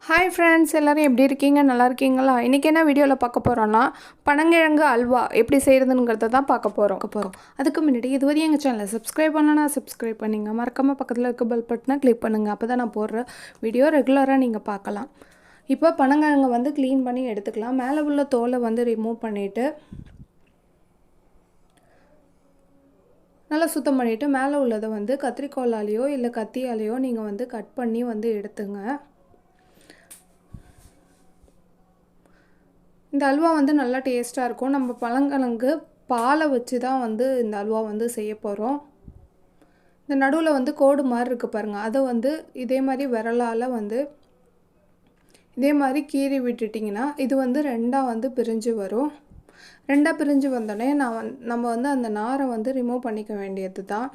Hi friends, எல்லோரும் எப்படி இருக்கீங்க? நல்லா இருக்கீங்களா? இன்றைக்கி என்ன வீடியோவில் பார்க்க போகிறோன்னா பனங்கிழங்கு அல்வா எப்படி செய்கிறதுங்கிறத தான் பார்க்க போகிறோம். அதுக்கு முன்னாடி இதுவரையும் எங்கள் சேனலை சப்ஸ்கிரைப் பண்ணனா சப்ஸ்கிரைப் பண்ணிங்க. மறக்காமல் பக்கத்தில் இருக்க பெல் பட்டனை கிளிக் பண்ணுங்கள். அப்போ தான் நான் போடுற வீடியோ ரெகுலராக நீங்கள் பார்க்கலாம். இப்போ பனங்கிழங்கை வந்து க்ளீன் பண்ணி எடுத்துக்கலாம். மேலே உள்ள தோலை வந்து ரிமூவ் பண்ணிவிட்டு நல்லா சுத்தம் பண்ணிவிட்டு மேலே உள்ளதை வந்து கத்திரிக்கோலாலேயோ இல்லை கத்தியாலேயோ நீங்கள் வந்து கட் பண்ணி வந்து எடுத்துங்க. இந்த அல்வா வந்து நல்லா டேஸ்ட்டாக இருக்கும். நம்ம பனங்கிழங்கு பாலை வச்சு தான் வந்து இந்த அல்வா வந்து செய்ய போகிறோம். இந்த நடுவில் வந்து கோடு மாதிரி இருக்குது பாருங்கள், அதை வந்து இதே மாதிரி விரலால் வந்து இதே மாதிரி கீறி விட்டுட்டிங்கன்னா இது வந்து ரெண்டாக வந்து பிரிஞ்சு வரும். ரெண்டாக பிரிஞ்சு வந்தோடனே நம்ம வந்து அந்த நாரை வந்து ரிமூவ் பண்ணிக்க வேண்டியது தான்.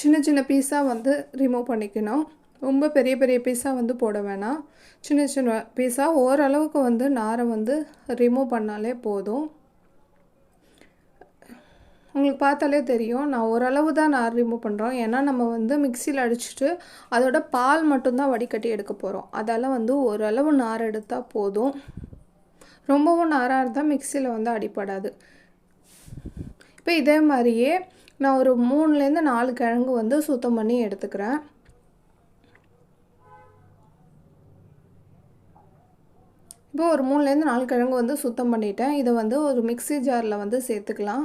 சின்ன சின்ன பீஸாக வந்து ரிமூவ் பண்ணிக்கணும். ரொம்ப பெரிய பெரிய பீஸாக வந்து போட வேணாம். சின்ன சின்ன பீஸாக ஓரளவுக்கு வந்து நாரை வந்து ரிமூவ் பண்ணாலே போதும். உங்களுக்கு பார்த்தாலே தெரியும், நான் ஓரளவு தான் நார் ரிமூவ் பண்ணுறோம். ஏன்னா நம்ம வந்து மிக்சியில் அடிச்சுட்டு அதோட பால் மட்டும்தான் வடிகட்டி எடுக்க போகிறோம். அதால் வந்து ஓரளவு நார் எடுத்தால் போதும். ரொம்பவும் நாராக இருந்தால் மிக்சியில் வந்து அடிப்படாது. இப்போ இதே மாதிரியே நான் ஒரு 3லேருந்து 4 கிழங்கு வந்து சுத்தம் பண்ணி எடுத்துக்கிறேன். இப்போ ஒரு 3லேருந்து 4 கிழங்கு வந்து சுத்தம் பண்ணிட்டேன். இதை வந்து ஒரு மிக்ஸி ஜாரில் வந்து சேர்த்துக்கலாம்.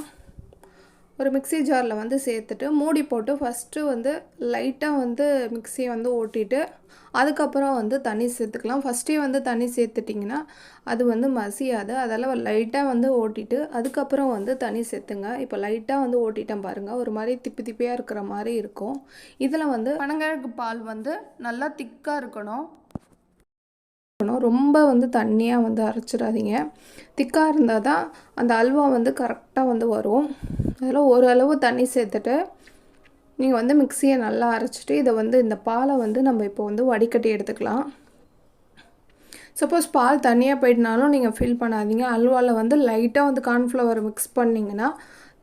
ஒரு மிக்ஸி ஜாரில் வந்து சேர்த்துட்டு மூடி போட்டு ஃபஸ்ட்டு வந்து லைட்டாக வந்து மிக்ஸியை வந்து ஓட்டிட்டு அதுக்கப்புறம் வந்து தண்ணி சேர்த்துக்கலாம். ஃபஸ்ட்டே வந்து தண்ணி சேர்த்துட்டிங்கன்னா அது வந்து மசியாது. அதெல்லாம் லைட்டாக வந்து ஓட்டிட்டு அதுக்கப்புறம் வந்து தண்ணி சேர்த்துங்க. இப்போ லைட்டாக வந்து ஓட்டிட்டேன் பாருங்கள், ஒரு மாதிரி திப்பி திப்பியாக இருக்கிற மாதிரி இருக்கும். இதில் வந்து பனங்கிழங்கு பால் வந்து நல்லா திக்காக இருக்கணும். ரொம்ப வந்து தண்ணியாக வந்து அரைச்சிடாதீங்க. திக்காக இருந்தால் தான் அந்த அல்வா வந்து கரெக்டாக வந்து வரும். அதில் ஓரளவு தண்ணி சேர்த்துட்டு நீங்கள் வந்து மிக்சியை நல்லா அரைச்சிட்டு இதை வந்து இந்த பாலை வந்து நம்ம இப்போ வந்து வடிகட்டி எடுத்துக்கலாம். சப்போஸ் பால் தண்ணியாக போயிட்டனாலும் நீங்கள் ஃபீல் பண்ணாதீங்க. அல்வாவில் வந்து லைட்டாக வந்து கார்ன்ஃப்ளவர் மிக்ஸ் பண்ணிங்கன்னா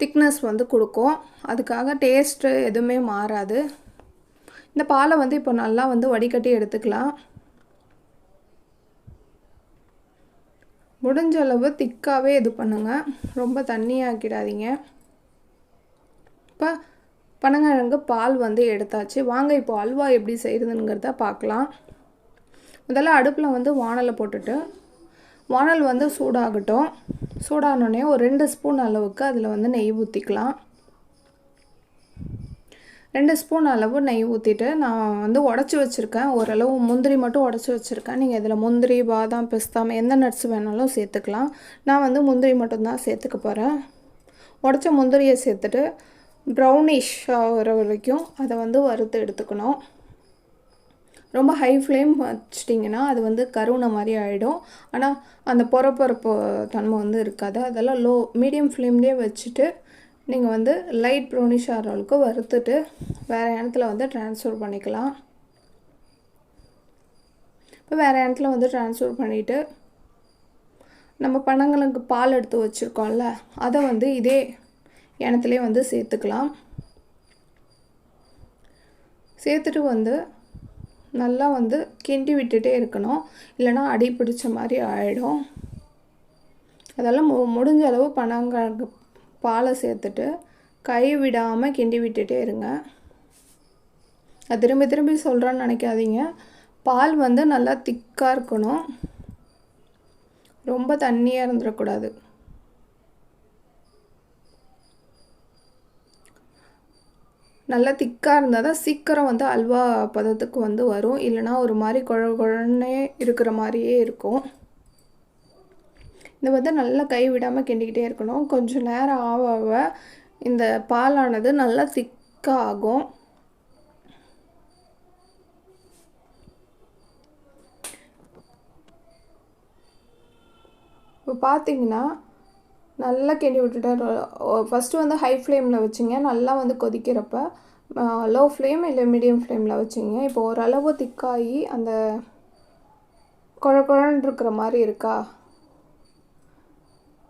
திக்னஸ் வந்து கொடுக்கும். அதுக்காக டேஸ்ட்டு எதுவுமே மாறாது. இந்த பாலை வந்து இப்போ நல்லா வந்து வடிகட்டி எடுத்துக்கலாம். முடிஞ்ச அளவு திக்காகவே இது பண்ணுங்கள், ரொம்ப தண்ணியாக்கிடாதீங்க. இப்போ பனங்கிழங்கு பால் வந்து எடுத்தாச்சு. வாங்க இப்போ அல்வா எப்படி செய்கிறதுங்கிறத பார்க்கலாம். முதல்ல அடுப்பில் வந்து வானலை போட்டுட்டு வானல் வந்து சூடாகட்டும். சூடானோடனே ஒரு 2 ஸ்பூன் அளவுக்கு அதில் வந்து நெய் ஊற்றிக்கலாம். 2 ஸ்பூன் அளவு நெய் ஊற்றிட்டு நான் வந்து உடச்சி வச்சுருக்கேன். ஓரளவு முந்திரி மட்டும் உடச்சி வச்சுருக்கேன். நீங்கள் இதில் முந்திரி, பாதாம், பிஸ்தா எந்த நட்ஸ் வேணாலும் சேர்த்துக்கலாம். நான் வந்து முந்திரி மட்டும்தான் சேர்த்துக்க போகிறேன். உடச்ச முந்திரியை சேர்த்துட்டு ப்ரௌனிஷ் ஆகிற வரைக்கும் அதை வந்து வறுத்து எடுத்துக்கணும். ரொம்ப ஹை ஃப்ளேம் வச்சிட்டிங்கன்னா அது வந்து கருவுன மாதிரி ஆகிடும். ஆனால் அந்த பொறப்பொறப்பு தன்மை வந்து இருக்காது. அதெல்லாம் மீடியம் ஃப்ளேம்லேயே வச்சுட்டு நீங்கள் வந்து லைட் ப்ரௌனிஷ் ஆகிற அளவுக்கு வறுத்துட்டு வேறு இடத்துல வந்து ட்ரான்ஸ்ஃபர் பண்ணிக்கலாம். இப்போ வேறு இடத்துல வந்து ட்ரான்ஸ்ஃபர் பண்ணிவிட்டு நம்ம பனங்கிழங்கு பால் எடுத்து வச்சுருக்கோம்ல, அதை வந்து இதே இடத்துலேயே வந்து சேர்த்துக்கலாம். சேர்த்துட்டு வந்து நல்லா வந்து கிண்டி விட்டுட்டே இருக்கணும், இல்லைனா அடி பிடிச்ச மாதிரி ஆகிடும். அதெல்லாம் முடிஞ்ச அளவு பனங்கிழங்கு பாலை சேர்த்துட்டு கை விடாமல் கிண்டி விட்டுட்டே இருங்க. அது திரும்பி திரும்பி சொல்கிறேன்னு நினைக்காதீங்க. பால் வந்து நல்லா திக்காக இருக்கணும், ரொம்ப தண்ணியாக இருந்துடக்கூடாது. நல்லா திக்காக இருந்தால் தான் சீக்கிரம் வந்து அல்வா பதத்துக்கு வந்து வரும். இல்லைனா ஒரு மாதிரி குழன்னே இருக்கிற மாதிரியே இருக்கும். இதை வந்து நல்லா கை விடாமல் கிண்டிக்கிட்டே இருக்கணும். கொஞ்சம் நேரம் ஆக இந்த பாலானது நல்லா திக்காக ஆகும். இப்போ பார்த்தீங்கன்னா நல்லா கிண்டி விட்டுட்டு ஃபஸ்ட்டு வந்து ஹை ஃப்ளேமில் வச்சிங்க. நல்லா வந்து கொதிக்கிறப்ப லோ ஃப்ளேம் இல்லை மீடியம் ஃப்ளேமில் வச்சிங்க. இப்போ ஓரளவு திக்காகி அந்த குழன்னு இருக்கிற மாதிரி இருக்கா,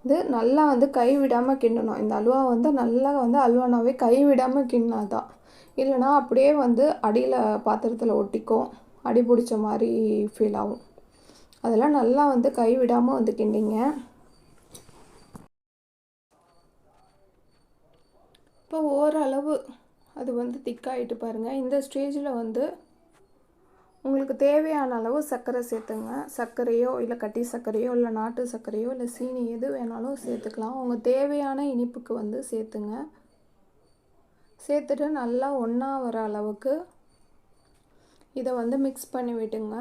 இது நல்லா வந்து கை விடாமல் கிண்டணும். இந்த அல்வா வந்து நல்லா வந்து அல்வானாவே கை விடாமல் கிண்டினா தான், இல்லைனா அப்படியே வந்து அடியில் பாத்திரத்தில் ஒட்டிக்கும். அடி பிடிச்ச மாதிரி ஃபீல் ஆகும். அதெல்லாம் நல்லா வந்து கை விடாமல் வந்து கிண்டிங்க. இப்போ ஓரளவு அது வந்து திக்காகிட்டு பாருங்கள். இந்த ஸ்டேஜில் வந்து உங்களுக்கு தேவையான அளவு சர்க்கரை சேர்த்துங்க. சர்க்கரையோ இல்லை கட்டி சர்க்கரையோ இல்லை நாட்டு சர்க்கரையோ இல்லை சீனி எது வேணாலும் சேர்த்துக்கலாம். உங்கள் தேவையான இனிப்புக்கு வந்து சேர்த்துங்க. சேர்த்துட்டு நல்லா ஒன்றா வர அளவுக்கு இதை வந்து மிக்ஸ் பண்ணி விட்டுங்க.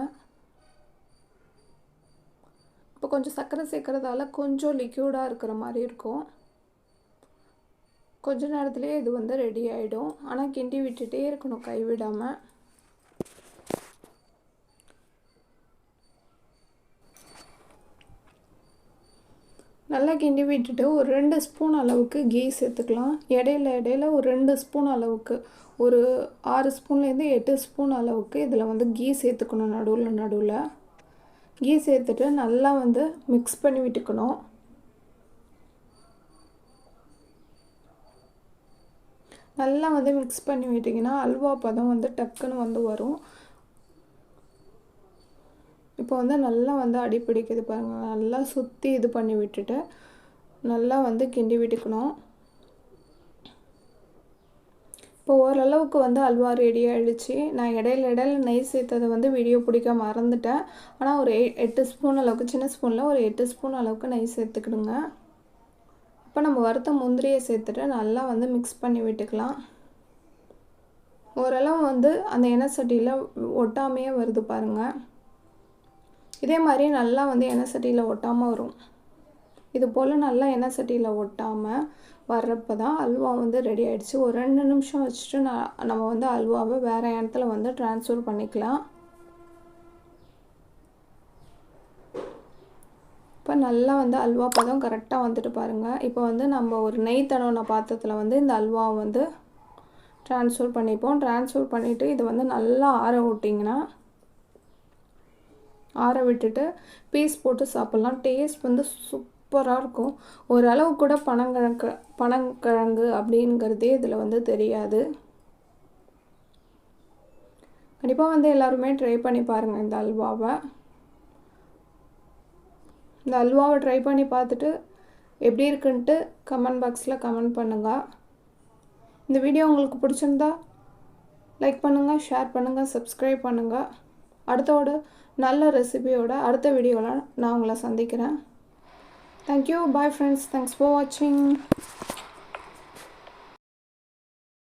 இப்போ கொஞ்சம் சர்க்கரை சேர்க்குறதால கொஞ்சம் லிக்யூடாக இருக்கிற மாதிரி இருக்கும். கொஞ்ச நேரத்துலேயே இது வந்து ரெடி ஆகிடும். ஆனால் கிண்டி விட்டுட்டே இருக்கணும் கைவிடாமல். நல்லா கிண்டி விட்டுட்டு ஒரு 2 ஸ்பூன் அளவுக்கு கீ சேர்த்துக்கலாம். இடையில ஒரு 2 ஸ்பூன் அளவுக்கு, ஒரு 6 ஸ்பூன்லேருந்து 8 ஸ்பூன் அளவுக்கு இதில் வந்து கீ சேர்த்துக்கணும். நடுவில் கீ சேர்த்துட்டு நல்லா வந்து மிக்ஸ் பண்ணி விட்டுக்கணும். நல்லா வந்து மிக்ஸ் பண்ணி விட்டிங்கன்னா அல்வா பதம் வந்து டக்குன்னு வந்து வரும். இப்போ வந்து நல்லா வந்து அடி பிடிக்குது பாருங்கள். நல்லா சுற்றி இது பண்ணி விட்டுட்டு நல்லா வந்து கிண்டி விட்டுக்கணும். இப்போ ஓரளவுக்கு வந்து அல்வா ரெடி ஆகிடுச்சு. நான் இடையில நெய் சேர்த்ததை வந்து வீடியோ பிடிக்க மறந்துட்டேன். ஆனால் ஒரு 8 ஸ்பூன் அளவுக்கு, சின்ன ஸ்பூனில் ஒரு 8 ஸ்பூன் அளவுக்கு நெய் சேர்த்துக்கிடுங்க. இப்போ நம்ம வறுத்த முந்திரியை சேர்த்துட்டு நல்லா வந்து மிக்ஸ் பண்ணி விட்டுக்கலாம். ஓரளவு வந்து அந்த எண்ணெய் சட்டியில் ஒட்டாமையே வருது பாருங்கள். இதே மாதிரி நல்லா வந்து எண்ணெய் சட்டியில் ஒட்டாமல் வரும். இது போல் நல்லா எண்ணெய் சட்டியில் ஒட்டாமல் வர்றப்போ தான் அல்வா வந்து ரெடி ஆகிடுச்சு. ஒரு 2 நிமிஷம் வச்சுட்டு நம்ம வந்து அல்வாவை வேறு இடத்துல வந்து ட்ரான்ஸ்ஃபர் பண்ணிக்கலாம். இப்போ நல்லா வந்து அல்வா பதம் கரெக்டாக வந்துட்டு பாருங்கள். இப்போ வந்து நம்ம ஒரு நெய் தடவின பாத்திரத்தில் வந்து இந்த அல்வாவை வந்து ட்ரான்ஸ்ஃபர் பண்ணிப்போம். ட்ரான்ஸ்ஃபர் பண்ணிவிட்டு இதை வந்து நல்லா ஆற விட்டிங்கன்னா, ஆற விட்டுட்டு பீஸ் போட்டு சாப்பிட்லாம். டேஸ்ட் வந்து சூப்பராக இருக்கும். ஓரளவு கூட பனங்கிழங்கு அப்படிங்கிறதே இதில் வந்து தெரியாது. கண்டிப்பாக வந்து எல்லாருமே ட்ரை பண்ணி பாருங்கள் இந்த அல்வாவை. இந்த அல்வாவை ட்ரை பண்ணி பார்த்துட்டு எப்படி இருக்குன்ட்டு கமெண்ட் பாக்ஸில் கமெண்ட் பண்ணுங்கள். இந்த வீடியோ உங்களுக்கு பிடிச்சிருந்தா லைக் பண்ணுங்கள், ஷேர் பண்ணுங்கள், சப்ஸ்கிரைப் பண்ணுங்கள். அடுத்தோட நல்ல ரெசிபியோட அடுத்த வீடியோவில் நான் உங்களை சந்திக்கிறேன். Thank you. Bye friends. Thanks for வாட்சிங்.